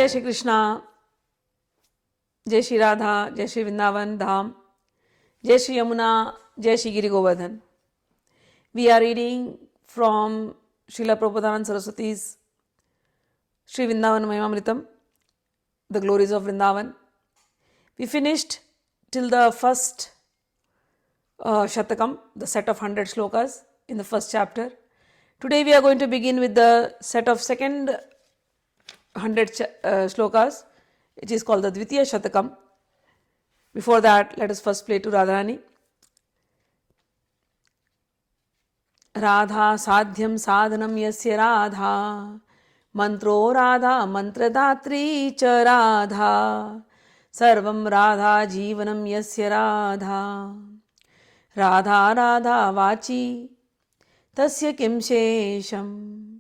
Shri Krishna, Jai Shri Radha, Jai Shri Vrindavan Dham, Jai Shri Yamuna, Jai Shri Giri Govardhan. We are reading from Srila Prabodhanand Saraswati's Shri Vrindavan Mahimaamritam, the Glories of Vrindavan. We finished till the first Shatakam, the set of 100 shlokas in the first chapter. Today we are going to begin with the set of second 100 shlokas, which is called the Dvitiya Shatakam. Before that, let us first play to Radharani. Radha sadhyam sadhanam yasya Radha, mantro Radha mantradatri cha Radha, sarvam Radha jivanam yasya Radha, Radha Radha vachi tasya kim shesham,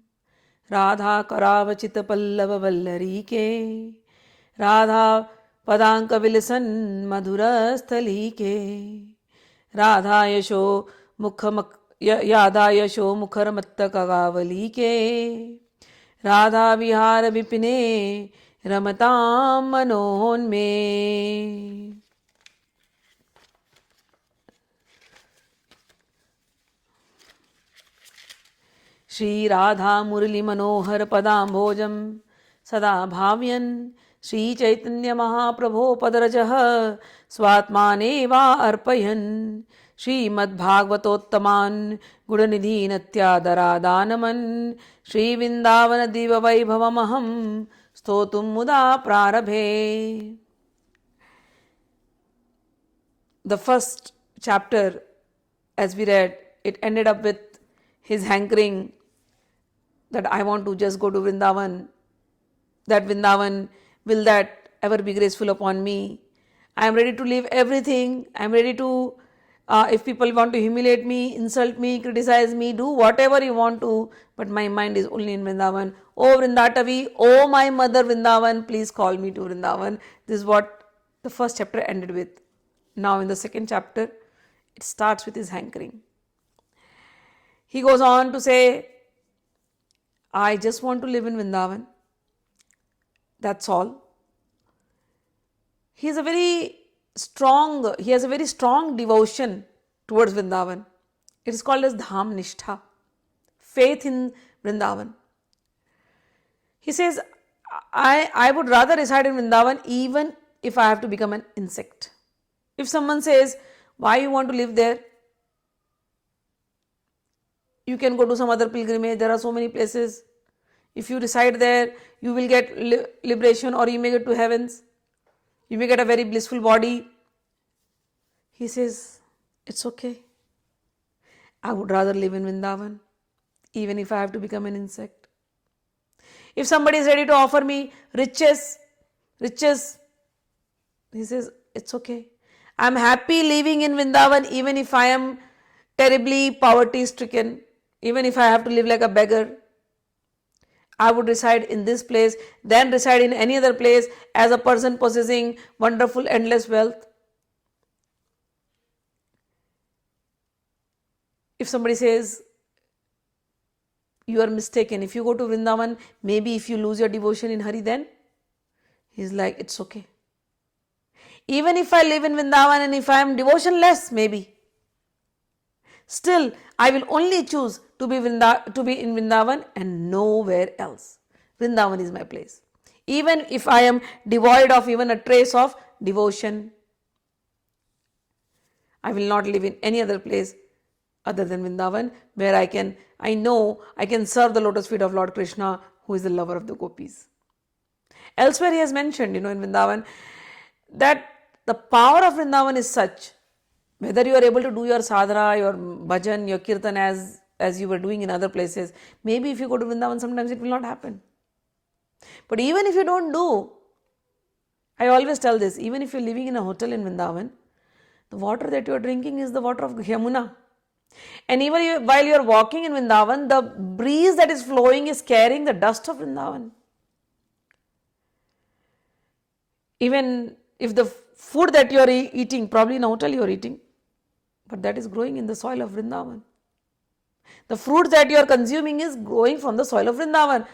Radha karavachita pallava vallarike, Radha padanka vilasan madhurasthalike, Radha yasho yada yasho mukharmatta kagavalike, Radha vihara vipine ramatam manonme. Shri Radha Murli Manohar Padambhojam Sada Bhavyan Shri Chaitanya Mahaprabhu Padarajah Swatmaneva Arpayan Shri Madbhagavatottaman Gudanidhi Natyadara Danaman Shri Vrindavan Diva Vaibhavamaham Stotum Muda Prarabhe. The first chapter, as we read, it ended up with his hankering that I want to just go to Vrindavan, that Vrindavan, will that ever be graceful upon me? I am ready to leave everything. I am ready to, if people want to humiliate me, insult me, criticize me, do whatever you want to, but my mind is only in Vrindavan. Oh Vrindatavi, oh my mother Vrindavan, please call me to Vrindavan. This is what the first chapter ended with. Now in the second chapter, it starts with his hankering. He goes on to say, I just want to live in Vrindavan. That's all. He has a very strong devotion towards Vrindavan. It is called as Dham Nishtha, faith in Vrindavan. He says, I would rather reside in Vrindavan even if I have to become an insect. If someone says, why you want to live there? You can go to some other pilgrimage. There are so many places. If you reside there, you will get liberation, or you may get to heavens. You may get a very blissful body. He says, it's okay. I would rather live in Vrindavan, even if I have to become an insect. If somebody is ready to offer me riches, he says, it's okay. I am happy living in Vrindavan, even if I am terribly poverty stricken. Even if I have to live like a beggar, I would reside in this place than reside in any other place as a person possessing wonderful endless wealth. If somebody says, you are mistaken, if you go to Vrindavan, maybe if you lose your devotion in Hari, then he's like, it's okay. Even if I live in Vrindavan and if I am devotionless, maybe, still I will only choose to be in Vrindavan and nowhere else. Vrindavan is my place. Even if I am devoid of even a trace of devotion, I will not live in any other place other than Vrindavan, where I know I can serve the lotus feet of Lord Krishna, who is the lover of the gopis. Elsewhere he has mentioned, in Vrindavan, that the power of Vrindavan is such, whether you are able to do your sadhana, your bhajan, your kirtan as you were doing in other places, maybe if you go to Vrindavan, sometimes it will not happen. But even if you don't do, I always tell this, even if you're living in a hotel in Vrindavan, the water that you are drinking is the water of Yamuna. And even while you are walking in Vrindavan, the breeze that is flowing is carrying the dust of Vrindavan. Even if the food that you are eating, probably in a hotel you are eating, but that is growing in the soil of Vrindavan. The fruit that you are consuming is growing from the soil of Vrindavan.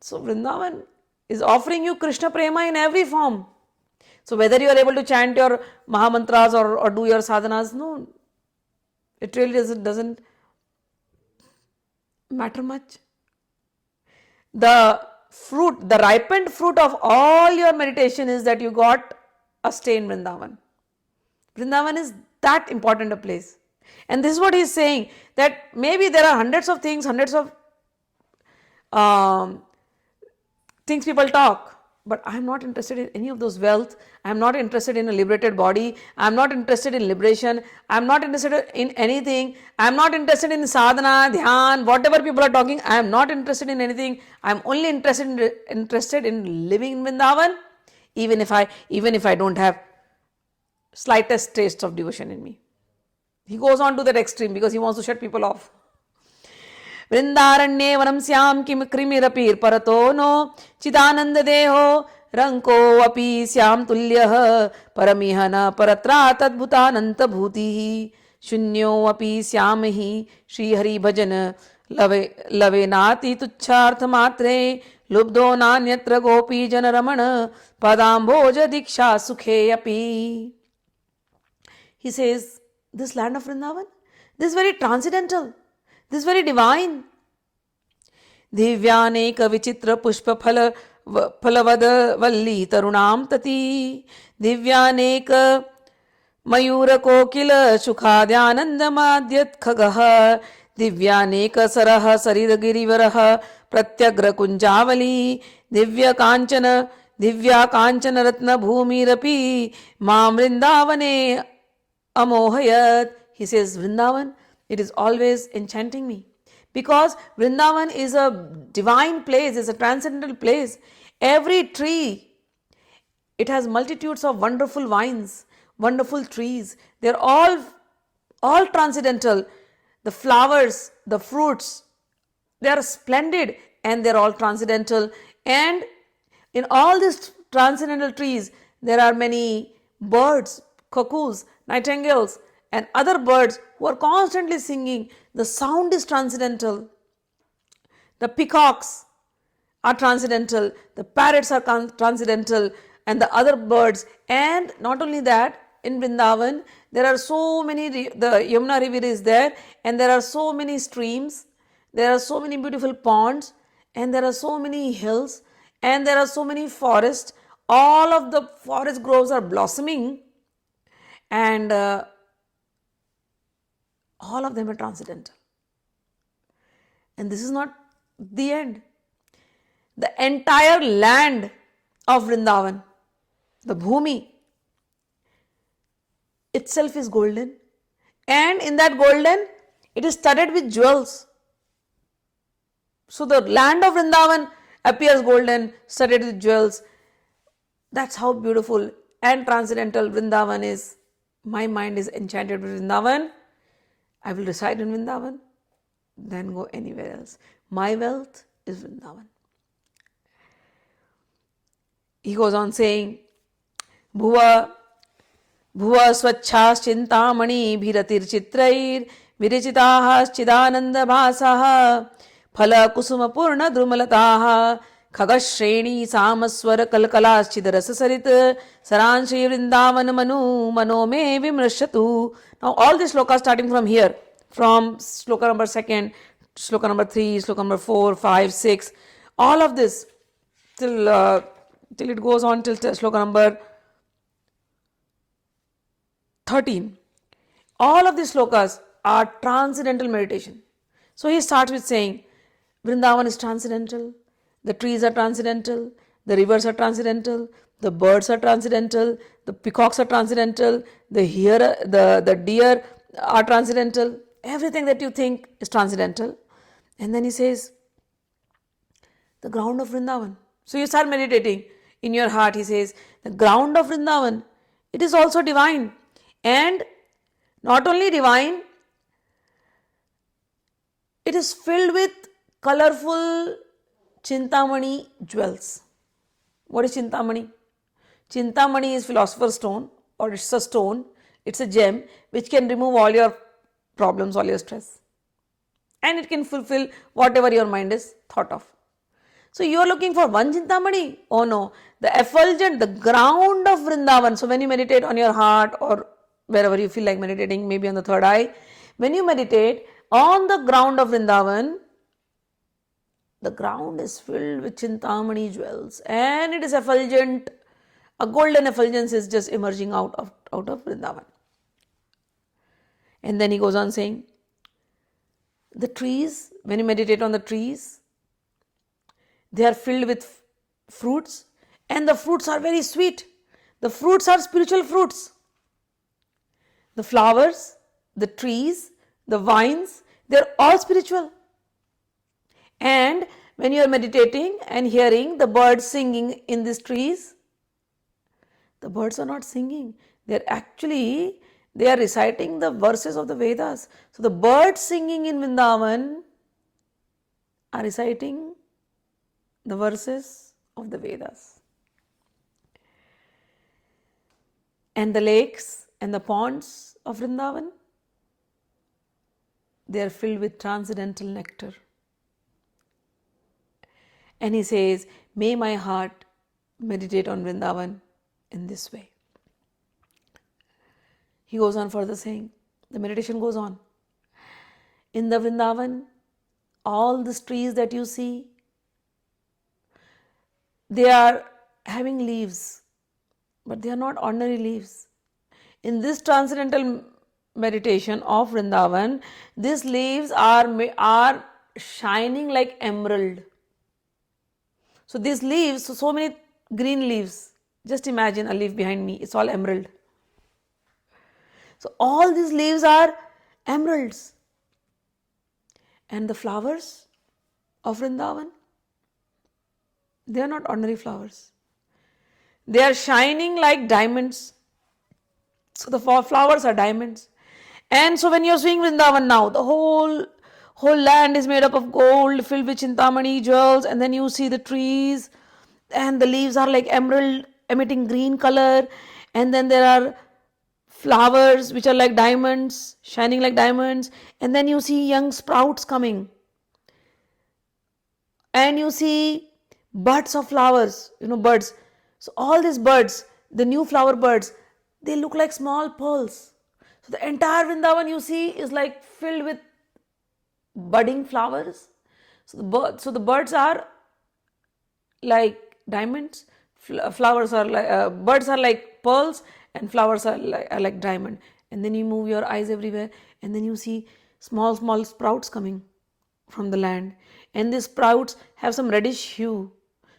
So Vrindavan is offering you Krishna Prema in every form. So whether you are able to chant your Mahamantras or do your sadhanas, no, it really doesn't matter much. The fruit, the ripened fruit of all your meditation is that you got a stay in Vrindavan. Vrindavan is that important a place. And this is what he is saying, that maybe there are hundreds of things, hundreds of things people talk, but I am not interested in any of those wealth. I am not interested in a liberated body. I am not interested in liberation. I am not interested in anything. I am not interested in sadhana, dhyan, whatever people are talking. I am not interested in anything. I am only interested in living in Vrindavan, even if I don't have slightest taste of devotion in me. He goes on to that extreme because he wants to shut people off. वृंदारण्ये वनम Shyam किम कृमिरपीर परतो no चिदानंद देहो रंको अपि श्याम तुल्यः परमिह न परत्रा तद्भुतानंत भूतिः शून्यो अपि श्याम हि श्री हरि भजन लवे नाति तुच्छार्थ मात्रे लुब्धो नान्यत्र गोपी जन रमण पदाम्भोज दीक्षा सुखे अपि. He says, this land of Vrindavan, this is very transcendental. This is very divine. दिव्यानेक विचित्र पुष्प फलवद वल्ली तरुणाम तति दिव्यानेक मयूर कोकिल सुखाद्यानंद माद्यत खगः दिव्यानेक सरह सरिद गिरिवरः प्रत्यग्र कुंजावली दिव्या कांचन रत्न भूमिरपि मां वृंदावने अमोहयत. He says, Vrindavan, it is always enchanting me. Because Vrindavan is a divine place, it's a transcendental place. Every tree, it has multitudes of wonderful vines, wonderful trees. They're all transcendental. The flowers, the fruits, they are splendid and they're all transcendental. And in all these transcendental trees, there are many birds, cuckoos, nightingales, and other birds who are constantly singing. The sound is transcendental. The peacocks are transcendental. The parrots are transcendental, and the other birds. And not only that, in Vrindavan, there are so many, the Yamuna river is there, and there are so many streams, there are so many beautiful ponds, and there are so many hills, and there are so many forests. All of the forest groves are blossoming, and all of them are transcendental. And this is not the end. The entire land of Vrindavan, the Bhumi, itself is golden. And in that golden, it is studded with jewels. So the land of Vrindavan appears golden, studded with jewels. That's how beautiful and transcendental Vrindavan is. My mind is enchanted with Vrindavan. I will reside in Vrindavan, then go anywhere else. My wealth is Vrindavan. He goes on saying, Bhuva swachhas chintamani bhiratir chitrair viricitahas chidananda bhasaha phala kusuma purna drumalataha Khagashreni samaswara kalkalas chidarasa sarit saranshi Vrindavan mano me vimrashatu. Now all these slokas starting from here, from sloka number 2, sloka number 3, sloka number 4, 5, 6, all of this till it goes on till sloka number 13. All of these slokas are transcendental meditation. So he starts with saying, Vrindavan is transcendental. The trees are transcendental, the rivers are transcendental, the birds are transcendental, the peacocks are transcendental, the deer are transcendental. Everything that you think is transcendental. And then he says, the ground of Vrindavan. So you start meditating in your heart. He says, the ground of Vrindavan, it is also divine. And not only divine, it is filled with colorful Chintamani jewels. What is Chintamani? Chintamani is philosopher's stone, or it's a stone, it's a gem which can remove all your problems, all your stress. And it can fulfill whatever your mind is thought of. So you are looking for one Chintamani? Oh no, the effulgent, the ground of Vrindavan. So when you meditate on your heart or wherever you feel like meditating, maybe on the third eye, when you meditate on the ground of Vrindavan, the ground is filled with Chintamani jewels and it is effulgent. A golden effulgence is just emerging out of Vrindavan. And then he goes on saying, the trees, when you meditate on the trees, they are filled with fruits and the fruits are very sweet. The fruits are spiritual fruits. The flowers, the trees, the vines, they are all spiritual. And when you are meditating and hearing the birds singing in these trees, the birds are not singing. They are reciting the verses of the Vedas. So the birds singing in Vrindavan are reciting the verses of the Vedas. And the lakes and the ponds of Vrindavan, they are filled with transcendental nectar. And he says, may my heart meditate on Vrindavan in this way. He goes on further saying, the meditation goes on. In the Vrindavan, all these trees that you see, they are having leaves, but they are not ordinary leaves. In this transcendental meditation of Vrindavan, these leaves are shining like emerald. So these leaves, so many green leaves. Just imagine a leaf behind me, it's all emerald. So all these leaves are emeralds. And the flowers of Vrindavan, they are not ordinary flowers. They are shining like diamonds. So the flowers are diamonds. And so when you are seeing Vrindavan now, the whole land is made up of gold, filled with Chintamani jewels, and then you see the trees, and the leaves are like emerald, emitting green color, and then there are flowers which are like diamonds, shining like diamonds, and then you see young sprouts coming. And you see buds of flowers, birds. So all these birds, the new flower birds, they look like small pearls. So the entire Vrindavan you see is like filled with budding flowers. So the birds are like diamonds, flowers are like birds are like pearls, and flowers are like diamond. And then you move your eyes everywhere, and then you see small sprouts coming from the land, and these sprouts have some reddish hue.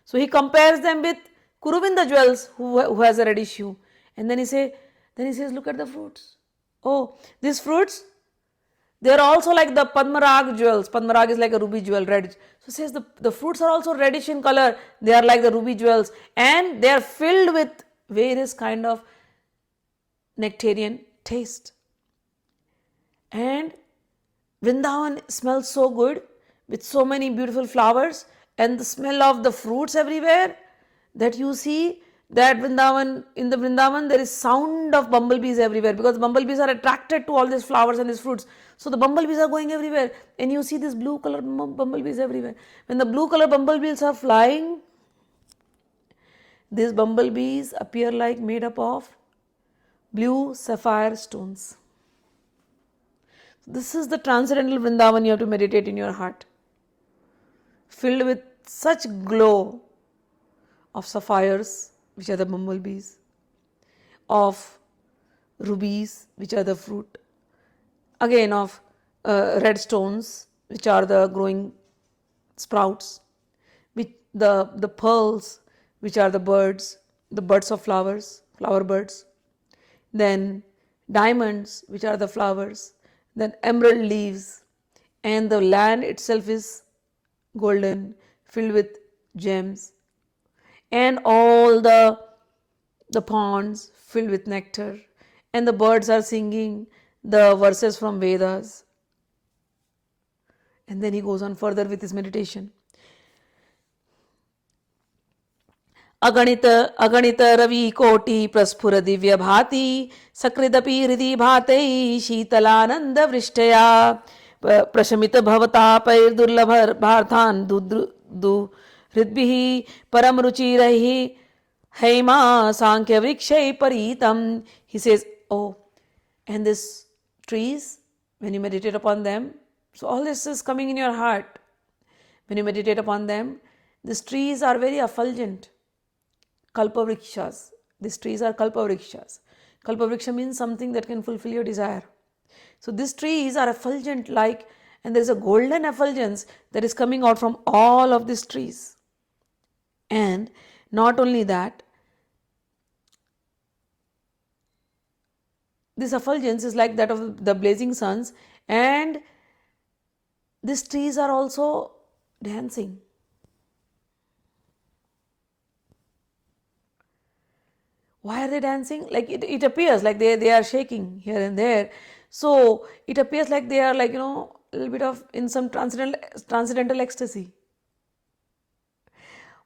So he compares them with Kuruvinda jewels, who has a reddish hue. And then he says, look at the fruits. Oh, these fruits, they are also like the Padmarag jewels. Padmarag is like a ruby jewel, red. So it says the fruits are also reddish in color. They are like the ruby jewels, and they are filled with various kind of nectarian taste. And Vrindavan smells so good with so many beautiful flowers and the smell of the fruits everywhere, that you see that in the Vrindavan there is sound of bumblebees everywhere, because bumblebees are attracted to all these flowers and these fruits. So the bumblebees are going everywhere, and you see these blue color bumblebees everywhere. When the blue color bumblebees are flying, these bumblebees appear like made up of blue sapphire stones. This is the transcendental Vrindavan you have to meditate in your heart, filled with such glow of sapphires, which are the bumblebees, of rubies, which are the fruit, again of red stones, which are the growing sprouts, with the pearls, which are the buds of flowers, flower birds, then diamonds, which are the flowers, then emerald leaves, and the land itself is golden, filled with gems, and all the ponds filled with nectar, and the birds are singing the verses from Vedas. And then he goes on further with his meditation. अगणित रवि कोटि प्रस्फुर दिव्य भाति सकृदपि हृदि भातै शीतलानंद वृष्टया प्रशमित भवतापैर्दुर्लभ भारतान hridbihi param ruchirahi Haima Sankhya Vrikshai Paritam. He says, oh, and these trees, when you meditate upon them, so all this is coming in your heart. When you meditate upon them, these trees are very effulgent. Kalpavrikshas. These trees are kalpavrikshas. Kalpavriksha means something that can fulfill your desire. So these trees are effulgent like, and there is a golden effulgence that is coming out from all of these trees. And not only that, this effulgence is like that of the blazing suns, and these trees are also dancing. Why are they dancing? Like it appears like they are shaking here and there. So it appears like they are like, a little bit of in some transcendental ecstasy.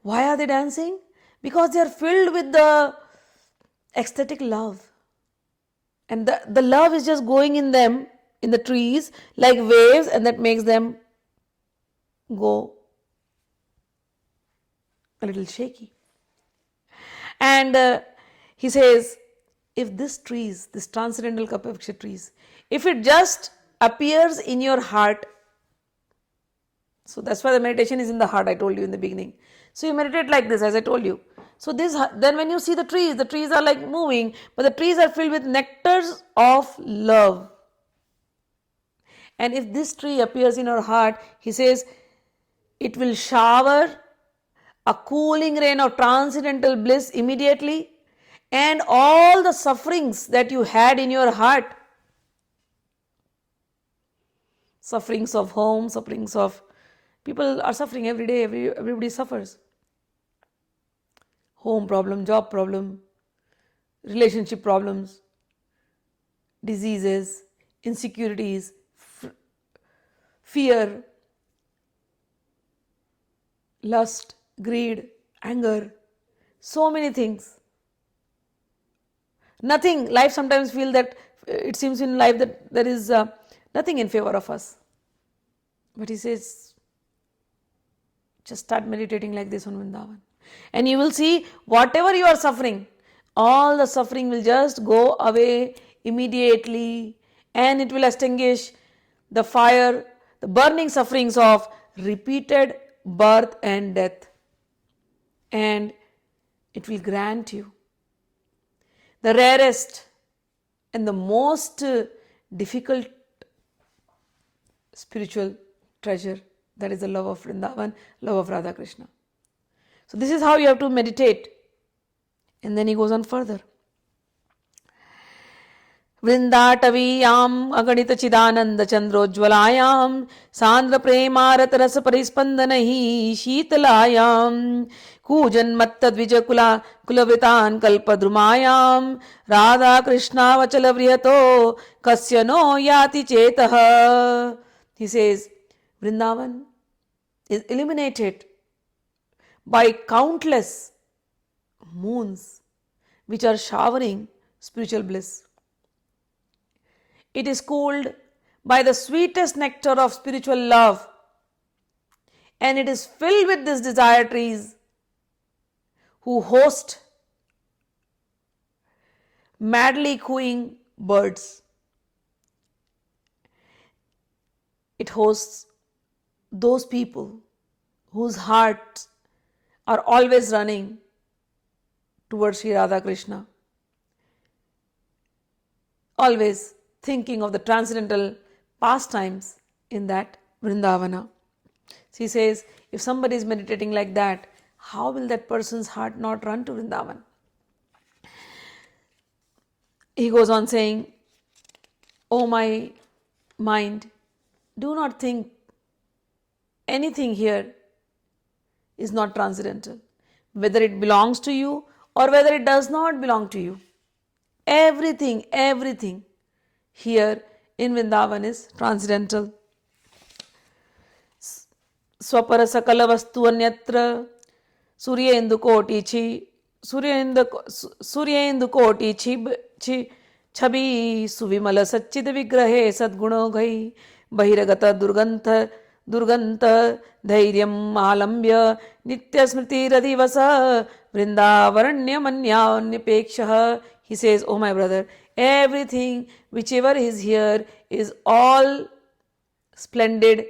Why are they dancing? Because they are filled with the ecstatic love. And the love is just going in them, in the trees, like waves, and that makes them go a little shaky. And he says, if this transcendental Kalpavriksha trees, if it just appears in your heart, so that's why the meditation is in the heart, I told you in the beginning. So you meditate like this, as I told you. So then when you see the trees are like moving, but the trees are filled with nectars of love. And if this tree appears in your heart, he says, it will shower a cooling rain of transcendental bliss immediately, and all the sufferings that you had in your heart, sufferings of home, sufferings of people are suffering every day, everybody suffers. Home problem, job problem, relationship problems, diseases, insecurities, fear, lust, greed, anger, so many things. Nothing, life sometimes feels that, it seems in life that there is nothing in favor of us. But he says, just start meditating like this on Vrindavan. And you will see whatever you are suffering, all the suffering will just go away immediately, and it will extinguish the fire, the burning sufferings of repeated birth and death. And it will grant you the rarest and the most difficult spiritual treasure, that is the love of Vrindavan, love of Radha Krishna. So this is how you have to meditate. And then he goes on further. Vrindataviyam aganita chidananda chandrojvalayam sandra premarat rasa parispandanahi sheetalayam kujan matta dvija kulavritan kalpadrumayam Radha Krishna vachala vrihato kasya no yati chetah. He says, Vrindavan is illuminated by countless moons which are showering spiritual bliss. It is cooled by the sweetest nectar of spiritual love, and it is filled with these desire trees who host madly cooing birds. It hosts those people whose hearts are always running towards Sri Radha Krishna, always thinking of the transcendental pastimes in that Vrindavana. So he says, if somebody is meditating like that, how will that person's heart not run to Vrindavan? He goes on saying, oh my mind, do not think anything here is not transcendental, whether it belongs to you or whether it does not belong to you. Everything here in Vrindavan is transcendental. Swapara sakala vastu anyatra suryendu koti chabi suvimala satchid vigrahe sadguno ghai bahiragata durgantha durganta dhairyam alambya nitya smriti radivasa vrindavaranya manyanyapekshah. He says, oh my brother, everything whichever is here is all splendid,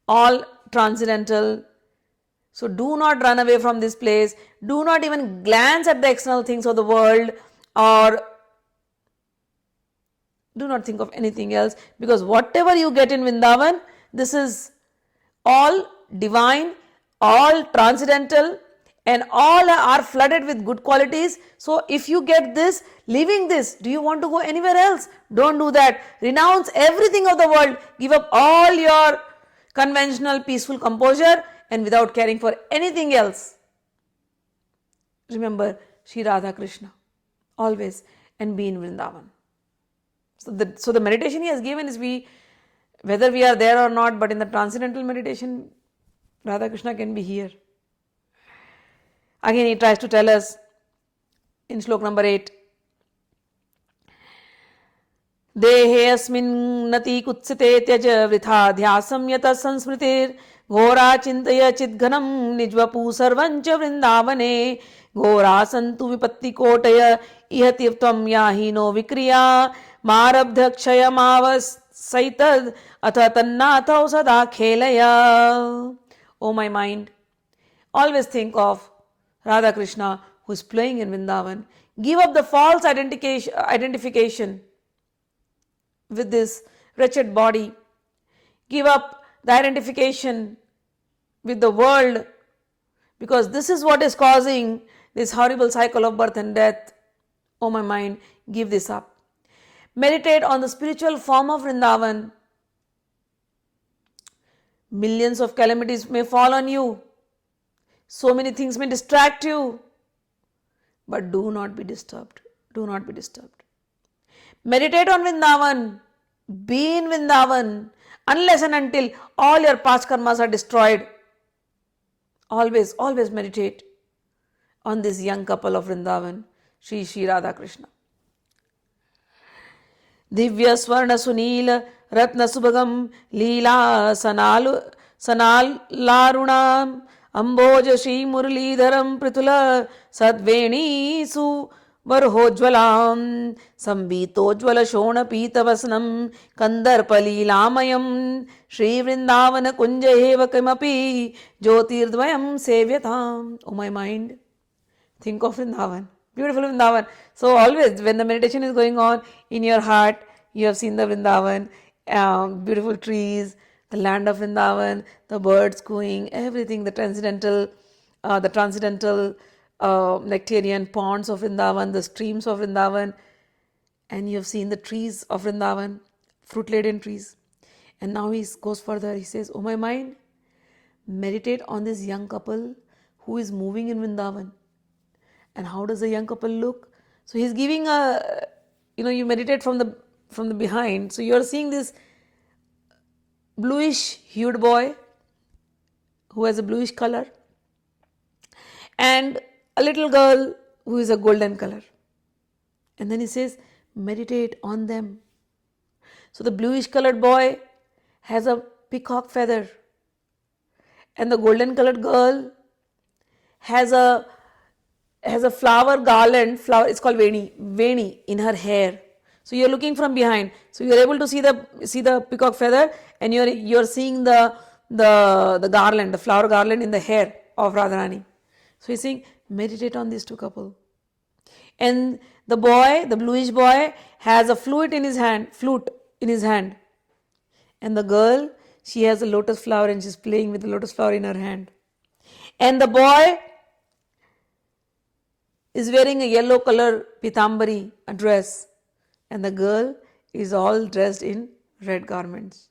all transcendental. So do not run away from this place. Do not even glance at the external things of the world, or do not think of anything else, because whatever you get in Vrindavan, this is all divine, all transcendental, and all are flooded with good qualities. So if you get this, leaving this, do you want to go anywhere else? Don't do that. Renounce everything of the world. Give up all your conventional peaceful composure and without caring for anything else. Remember Shri Radha Krishna always and be in Vrindavan. So the meditation he has given is whether we are there or not, but in the transcendental meditation, Radha Krishna can be here. Again he tries to tell us in Shlok number 8, देहे अस्मिन् नति कुत्सिते त्यज वृथा ध्यासं यतः संस्मृतिर् घोरा चिन्तय चिद्घनं निज्वपु सर्वञ्च वृन्दावने घोरा सन्तु विपत्तिकोटय इह तीर्थं याहीनो विक्रिया मारब्ध क्षयमावसैतद् अथ तन्नाथौ सदा खेलय. O my mind, always think of Radha Krishna who is playing in Vrindavan. Give up the false identification with this wretched body. Give up the identification with the world, because this is what is causing this horrible cycle of birth and death. Oh my mind, give this up. Meditate on the spiritual form of Vrindavan. Millions of calamities may fall on you. So many things may distract you. But do not be disturbed. Do not be disturbed. Meditate on Vrindavan. Be in Vrindavan unless and until all your past karmas are destroyed. Always, always meditate on this young couple of Vrindavan, Shri Radha Krishna. Divya Swarna Sunil Ratna Subhagam Leela Sanalarunam Amboj Shri Muralidharam Pritula Sadveni Su Varhojvalam Sambitojvala Shona Pitavasnam Kandarpalilamayam Shri Vrindavana Kunjaheva Kamapi Jyotirdvayam Sevyatam. Oh my mind, think of Vrindavan. Beautiful Vrindavan. So always when the meditation is going on in your heart, you have seen the Vrindavan, beautiful trees, the land of Vrindavan, the birds cooing, everything, the transcendental nectarian ponds of Vrindavan, the streams of Vrindavan, and you have seen the trees of Vrindavan, fruit-laden trees. And now he goes further, he says, oh my mind, meditate on this young couple who is moving in Vrindavan. And how does the young couple look? So he's giving you meditate from the behind. So you're seeing this bluish hued boy who has a bluish color, and a little girl who is a golden color. And then he says, meditate on them. So the bluish colored boy has a peacock feather, and the golden colored girl has a flower garland, it's called veni in her hair. So you're looking from behind. So you're able to see the peacock feather, and you're seeing the garland, the flower garland in the hair of Radharani. So he's saying, meditate on these two couple. And the bluish boy has a flute in his hand. And the girl, she has a lotus flower and she's playing with the lotus flower in her hand. And the boy is wearing a yellow color pitambari, a dress. And the girl is all dressed in red garments.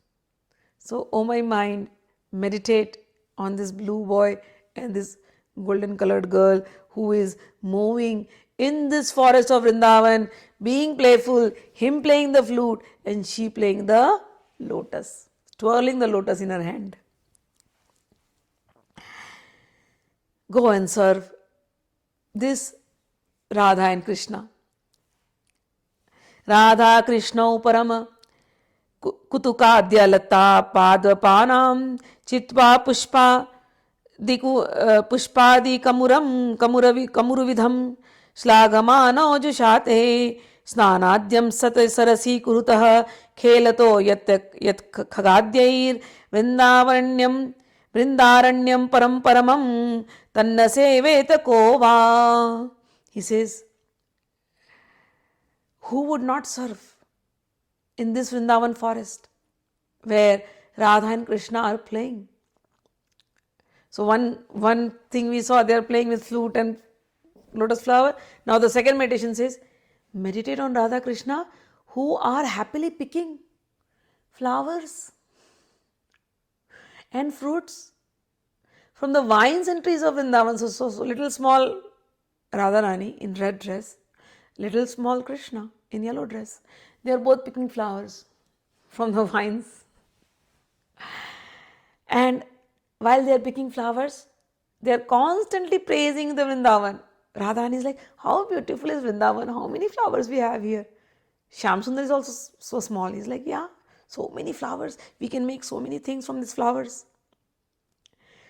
So, oh my mind, meditate on this blue boy and this golden colored girl who is moving in this forest of Vrindavan, being playful, him playing the flute and she playing the lotus, twirling the lotus in her hand. Go and serve this Radha and Krishna. Radha Krishna Parama kutukadya lata padvapanam chitva pushpadi kamuruvidham shlagamano jushate snanadyam sat sarasi kurutah khelato yat khagadyayir vrindaranyam paramam tanna seveta kova. He says, who would not serve in this Vrindavan forest where Radha and Krishna are playing? So one thing we saw, they are playing with flute and lotus flower. Now the second meditation says, meditate on Radha Krishna who are happily picking flowers and fruits from the vines and trees of Vrindavan. So little small Radharani in red dress, little small Krishna in yellow dress. They are both picking flowers from the vines. And while they are picking flowers, they are constantly praising the Vrindavan. Radharani is like, how beautiful is Vrindavan? How many flowers we have here? Shyam Sundar is also so small. He's like, yeah, so many flowers. We can make so many things from these flowers.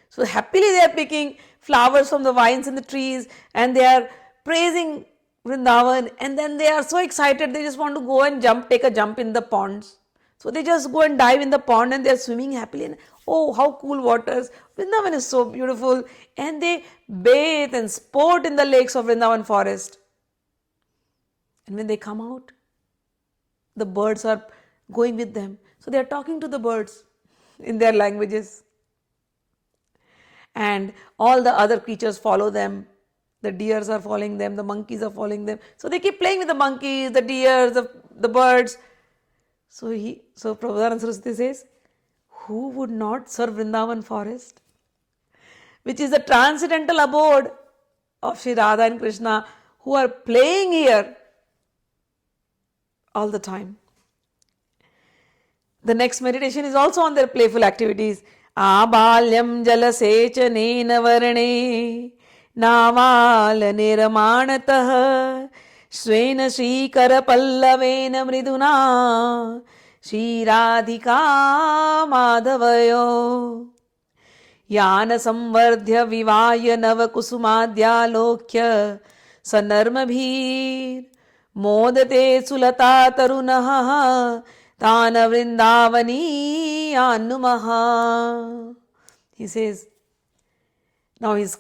So happily they are picking flowers from the vines and the trees and they are praising Vrindavan, and then they are so excited they just want to go and take a jump in the ponds. So they just go and dive in the pond and they are swimming happily. And oh, how cool waters. Vrindavan is so beautiful. And they bathe and sport in the lakes of Vrindavan forest. And when they come out, the birds are going with them. So they are talking to the birds in their languages. And all the other creatures follow them. The deers are following them, the monkeys are following them. So they keep playing with the monkeys, the deers, the birds. So Prabodhanand Saraswati says, who would not serve Vrindavan forest, which is the transcendental abode of Shri Radha and Krishna, who are playing here all the time. The next meditation is also on their playful activities. Abalyam jalasechanena varane naval niramanatah svena shrikara pallavena mriduna Shri Radhika Madhavayo Yana Samvardhya Vivaya Navakusumadhya Lokya Sanarmabhir Modate Sulata Tarunaha Tana Vrindavani Anumaha. He says, now he's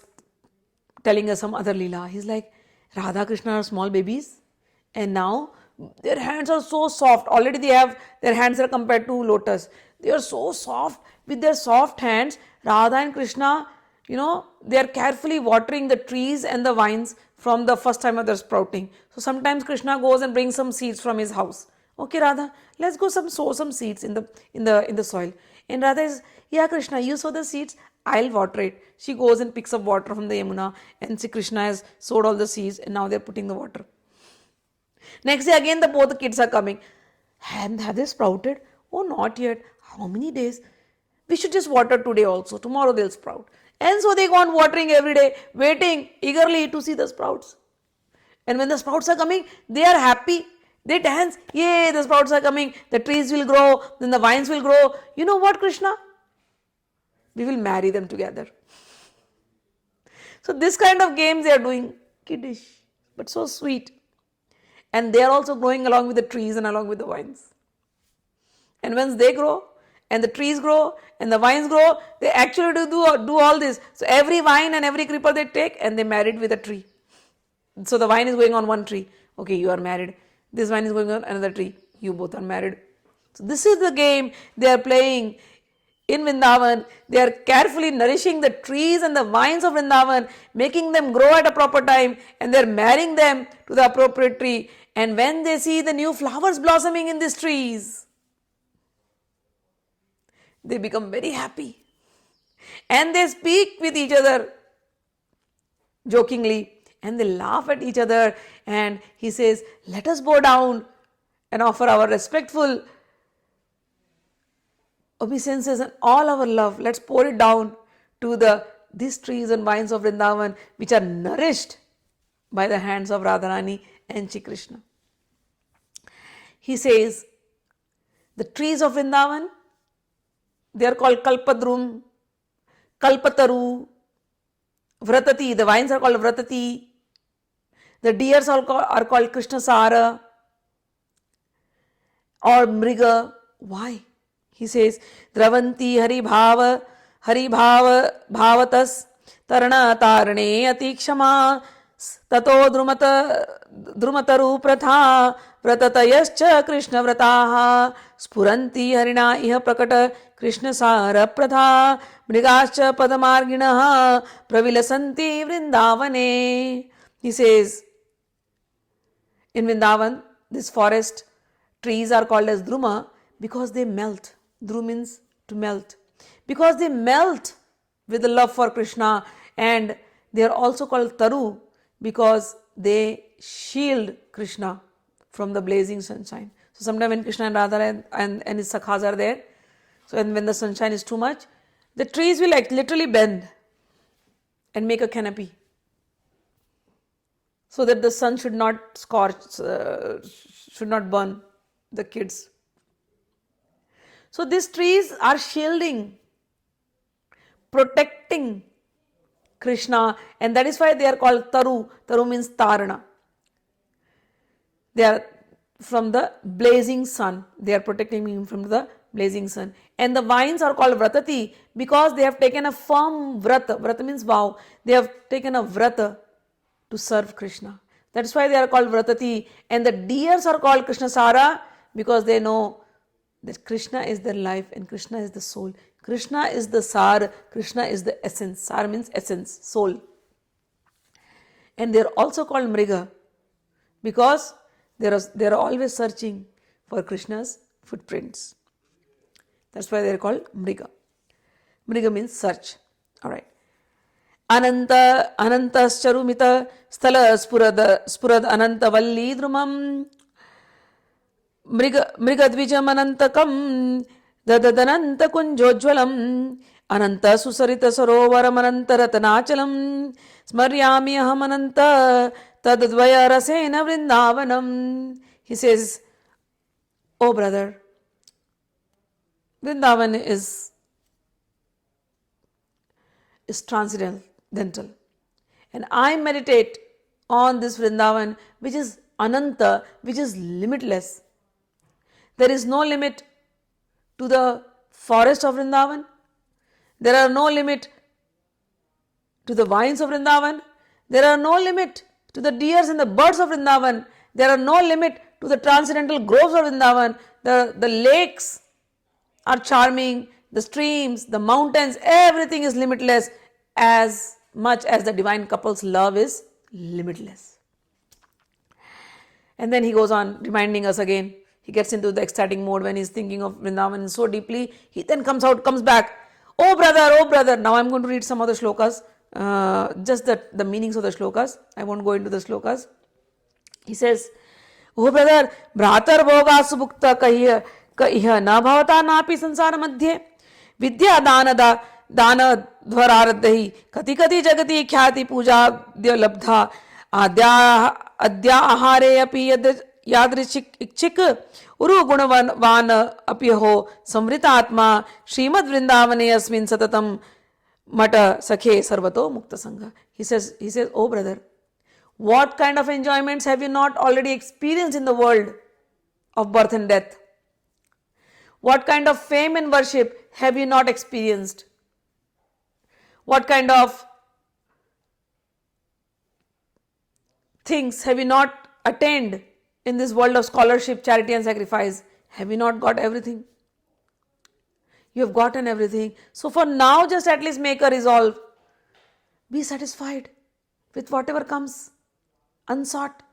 telling us some other leela. He's like, Radha Krishna are small babies and now their hands are so soft. Already their hands are compared to lotus. They are so soft. With their soft hands, Radha and Krishna, they are carefully watering the trees and the vines from the first time of their sprouting. So sometimes Krishna goes and brings some seeds from his house. Okay, Radha, let's go sow some seeds in the soil. And Radha is, yeah, Krishna, you sow the seeds, I'll water it. She goes and picks up water from the Yamuna, and see Krishna has sowed all the seeds, and now they're putting the water. Next day again, both the kids are coming. Have they sprouted? Oh, not yet. How many days? We should just water today also. Tomorrow they'll sprout. And so they go on watering every day, waiting eagerly to see the sprouts. And when the sprouts are coming, they are happy. They dance. Yay, the sprouts are coming. The trees will grow. Then the vines will grow. You know what, Krishna? We will marry them together. So this kind of games they are doing. Kiddish, but so sweet. And they are also growing along with the trees and along with the vines. And once they grow, and the trees grow, and the vines grow, they actually do all this. So every vine and every creeper they take, and they married with a tree. So the vine is going on one tree. Okay, you are married. This vine is going on another tree. You both are married. So this is the game they are playing in Vrindavan. They are carefully nourishing the trees and the vines of Vrindavan, making them grow at a proper time, and they are marrying them to the appropriate tree. And when they see the new flowers blossoming in these trees, they become very happy. And they speak with each other jokingly, and they laugh at each other. And he says, let us bow down and offer our respectful obeisances and all our love. Let's pour it down to these trees and vines of Vrindavan, which are nourished by the hands of Radharani and Shri Krishna. He says, The trees of Vrindavan, they are called Kalpadrum, Kalpataru, Vratati. The vines are called Vratati. The deers are called Krishna Sara or Mriga. Why? He says, Dravanti Hari Bhavatas Tarana Tarane Atikshama Tato Drumataru Pratha Vratatayascha Krishna Vrataha Spuranti Harina Iha Prakata Krishna Sara Pratha Mrigascha Padamarginaha Pravilasanti Vrindavane. He says, in Vrindavan, this forest trees are called as Druma because they melt. Dhru means to melt. Because they melt with the love for Krishna, and they are also called Taru because they shield Krishna from the blazing sunshine. So sometimes when Krishna and Radha and his sakhas are there, so when the sunshine is too much, the trees will like literally bend and make a canopy, so that the sun should not scorch, should not burn the kids. So these trees are shielding, protecting Krishna, and that is why they are called Taru. Taru means Tarana. They are from the blazing sun. They are protecting him from the blazing sun. And the vines are called Vratati because they have taken a firm vrata. Vrata means vow. They have taken a vrata to serve Krishna. That's why they are called Vratati. And the deers are called Krishna Sara because they know that Krishna is their life and Krishna is the soul. Krishna is the Sar, Krishna is the essence. Sar means essence, soul. And they are also called Mriga because they are always searching for Krishna's footprints. That's why they are called Mriga. Mriga means search. Alright. Ananta Charumita Sthala Spurad Ananta Valli Drumam Mrigadvijam Anantakam Dadadananta Kunjojwalam Ananta Susarita Sarovaram Ananta Ratanachalam Smaryami Aham Ananta Tadadvaya Rasena Vrindavanam. He says, oh brother, Vrindavan is transcendental. And I meditate on this Vrindavan which is Ananta, which is limitless. There is no limit to the forest of Vrindavan. There are no limit to the vines of Vrindavan. There are no limit to the deers and the birds of Vrindavan. There are no limit to the transcendental groves of Vrindavan. The lakes are charming, the streams, the mountains, everything is limitless as much as the divine couple's love is limitless. And then he goes on reminding us again. He gets into the ecstatic mode when he's thinking of Vrindavan so deeply. He then comes back. Oh brother. Now I'm going to read some of the shlokas, just the meanings of the shlokas. I won't go into the shlokas. He says, oh brother, Bhratar Bhoga Subukta Kahiya Na Bhavata Napi Sansara Madhye Vidya Dana Dvararadhi Kati Jagati Khyati Puja Dya Labdha Adya Ahare Api Yadrishik Ikchik Uru Gunavan Apyaho Samritatma Srimad Vrindavane Asmin Satatam Mata Sakhe Sarvato Mukta Sangha. He says, oh brother, what kind of enjoyments have you not already experienced in the world of birth and death? What kind of fame and worship have you not experienced? What kind of things have you not attained in this world of scholarship, charity and sacrifice? Have you not got everything? You have gotten everything. So for now, just at least make a resolve. Be satisfied with whatever comes unsought.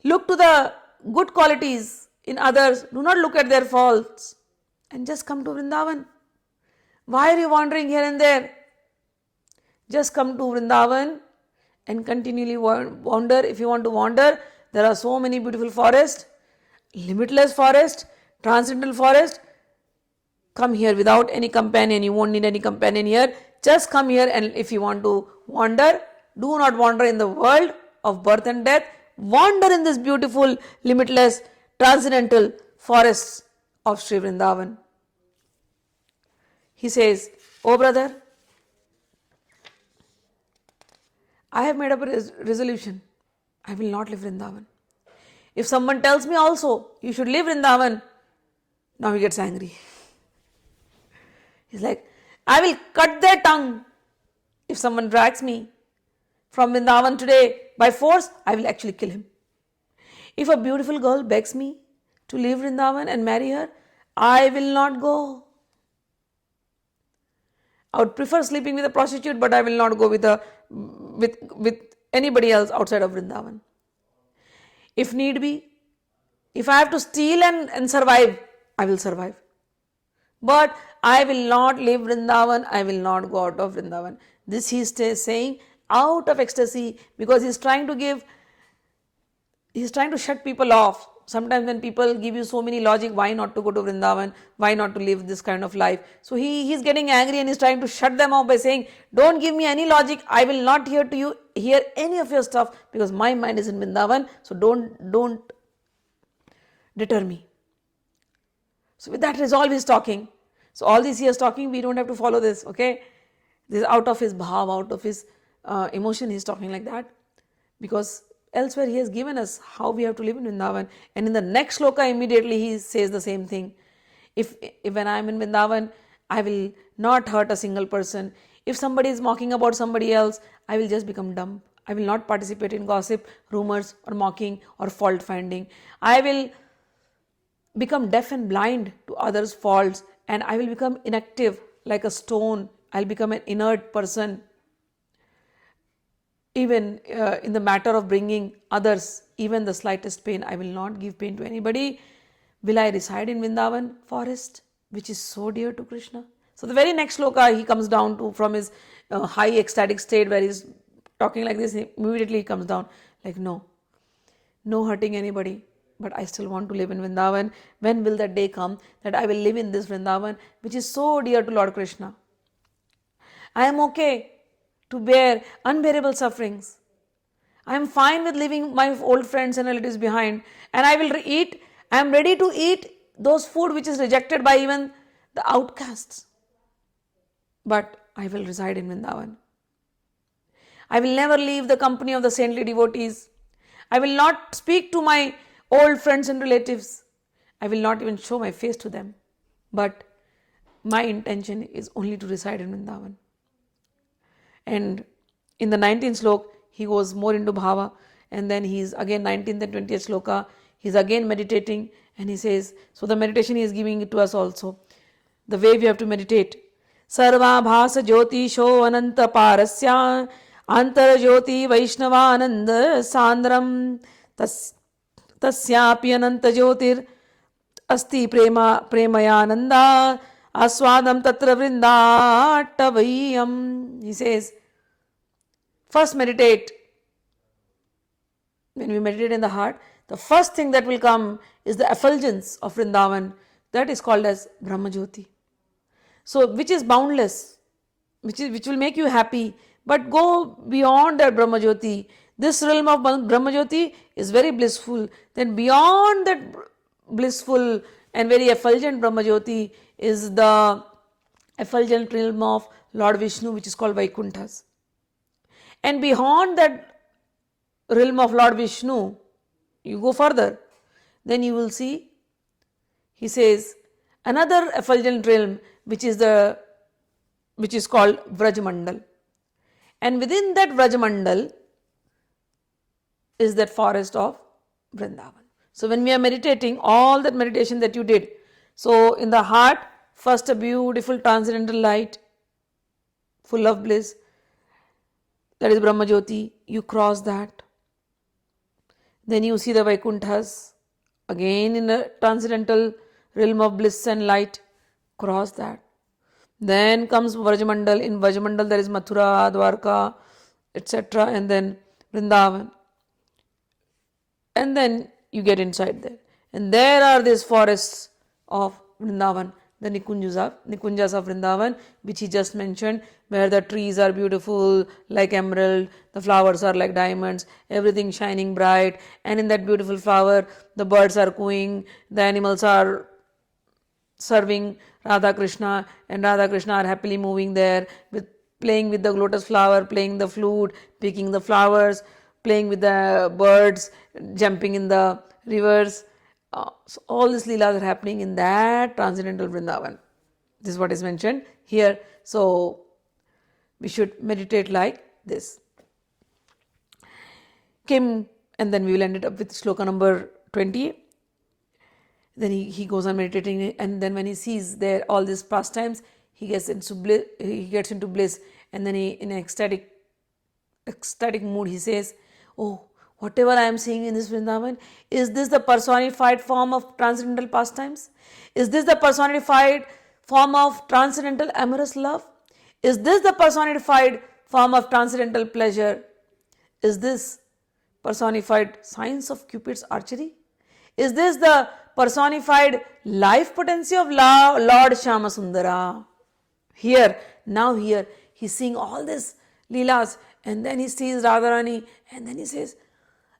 Look to the good qualities in others. Do not look at their faults. And just come to Vrindavan. Why are you wandering here and there? Just come to Vrindavan and continually wander. If you want to wander, there are so many beautiful forests, limitless forest, transcendental forest. Come here without any companion. You won't need any companion here. Just come here, and if you want to wander, do not wander in the world of birth and death. Wander in this beautiful, limitless, transcendental forests of Shri Vrindavan. He says, "Oh brother, I have made up a resolution. I will not leave Vrindavan. If someone tells me also, you should leave Vrindavan," now he gets angry. He's like, "I will cut their tongue. If someone drags me from Vrindavan today by force, I will actually kill him. If a beautiful girl begs me to leave Vrindavan and marry her, I will not go. I would prefer sleeping with a prostitute, but I will not go with anybody else outside of Vrindavan. If need be, if I have to steal and survive, I will survive. But I will not leave Vrindavan, I will not go out of Vrindavan." This he is saying out of ecstasy, because he is trying to shut people off. Sometimes when people give you so many logic, why not to go to Vrindavan, why not to live this kind of life. So he is getting angry and is trying to shut them off by saying, "Don't give me any logic, I will not hear any of your stuff, because my mind is in Vrindavan, so don't deter me." So with that resolve he is talking. So all this he is talking, we don't have to follow this, okay? This is out of his bhav, out of his emotion he is talking like that, because elsewhere he has given us how we have to live in Vrindavan. And in the next shloka immediately he says the same thing. If when I am in Vrindavan, I will not hurt a single person. If somebody is mocking about somebody else, I will just become dumb. I will not participate in gossip, rumors or mocking or fault finding. I will become deaf and blind to others' faults, and I will become inactive like a stone. I'll become an inert person. Even in the matter of bringing others, even the slightest pain, I will not give pain to anybody. Will I reside in Vrindavan forest, which is so dear to Krishna? So the very next shloka he comes down to from his high ecstatic state where he's talking like this, immediately he comes down like, no hurting anybody, but I still want to live in Vrindavan. When will that day come that I will live in this Vrindavan, which is so dear to Lord Krishna? I am okay to bear unbearable sufferings. I am fine with leaving my old friends and relatives behind, and I am ready to eat those food which is rejected by even the outcasts. But I will reside in Vrindavan. I will never leave the company of the saintly devotees. I will not speak to my old friends and relatives. I will not even show my face to them. But my intention is only to reside in Vrindavan. And in the 19th slok, he goes more into bhava, and then he's again 19th and 20th sloka, he's again meditating, and he says, so the meditation he is giving it to us also, the way we have to meditate. Sarva bhasa jyotisho ananta parasya antar jyoti vaishnava sandram tasyapi ananta jyotir asti premayananda aswadam tatra vrindatavayam. He says, first meditate. When we meditate in the heart, the first thing that will come is the effulgence of Vrindavan. That is called as Brahmajyoti. So, which is boundless, which will make you happy. But go beyond that Brahmajyoti. This realm of Brahmajyoti is very blissful. Then beyond that blissful and very effulgent Brahmajyoti is the effulgent realm of Lord Vishnu, which is called Vaikunthas. And beyond that realm of Lord Vishnu, you go further, then you will see, he says, another effulgent realm which is called Vrajmandal. And within that Vrajmandal is that forest of Vrindavan. So when we are meditating, all that meditation that you did, so in the heart, first a beautiful transcendental light, full of bliss, that is Brahmajyoti, you cross that. Then you see the Vaikunthas, again in a transcendental realm of bliss and light, cross that. Then comes Vrajmandal. In Vrajmandal there is Mathura, Dwarka, etc. and then Vrindavan. And then you get inside there. And there are these forests of Vrindavan, the Nikunjas of Vrindavan, which he just mentioned, where the trees are beautiful like emerald, the flowers are like diamonds, everything shining bright, and in that beautiful flower, the birds are cooing, the animals are serving Radha Krishna, and Radha Krishna are happily moving there, with playing with the lotus flower, playing the flute, picking the flowers, playing with the birds, jumping in the rivers. So all these leelas are happening in that transcendental Vrindavan. This is what is mentioned here. So we should meditate like this. Came, and then we will end it up with shloka number 20. Then he goes on meditating, and then when he sees there all these pastimes, he gets into bliss, and then he, in an ecstatic mood, he says, "Oh, whatever I am seeing in this Vrindavan, is this the personified form of transcendental pastimes? Is this the personified form of transcendental amorous love? Is this the personified form of transcendental pleasure? Is this personified science of Cupid's archery? Is this the personified life potency of Lord Shyamasundara?" Here, he's seeing all this leelas, and then he sees Radharani, and then he says,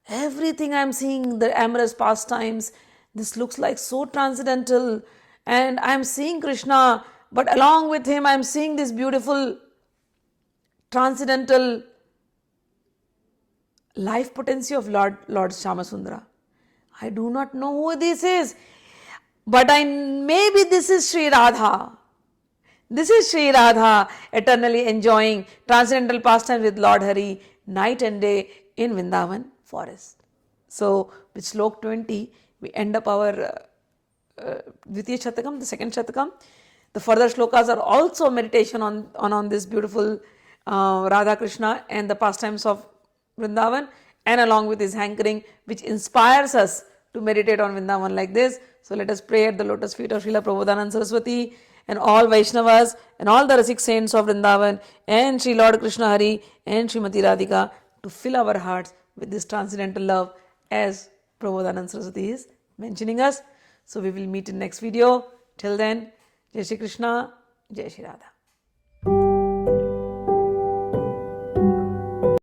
"Everything I'm seeing, the amorous pastimes, this looks like so transcendental, and I'm seeing Krishna, but along with him I'm seeing this beautiful transcendental life potency of Lord Shyamasundara. I do not know who this is, but maybe this is Sri Radha. This is Sri Radha eternally enjoying transcendental pastimes with Lord Hari night and day in Vrindavan forest." So with Shlok 20, we end up our Dvitiya Shatakam, the second Shatakam. The further shlokas are also meditation on this beautiful Radha Krishna and the pastimes of Vrindavan, and along with his hankering, which inspires us to meditate on Vrindavan like this. So let us pray at the lotus feet of Srila Prabodhanand Saraswati and all Vaishnavas and all the Rasik saints of Vrindavan and Sri Lord Krishna Hari and Srimati Radhika to fill our hearts with this transcendental love as Prabodhanand Saraswati is mentioning us. So we will meet in next video. Till then, Jai Shri Krishna, Jai Shri Radha.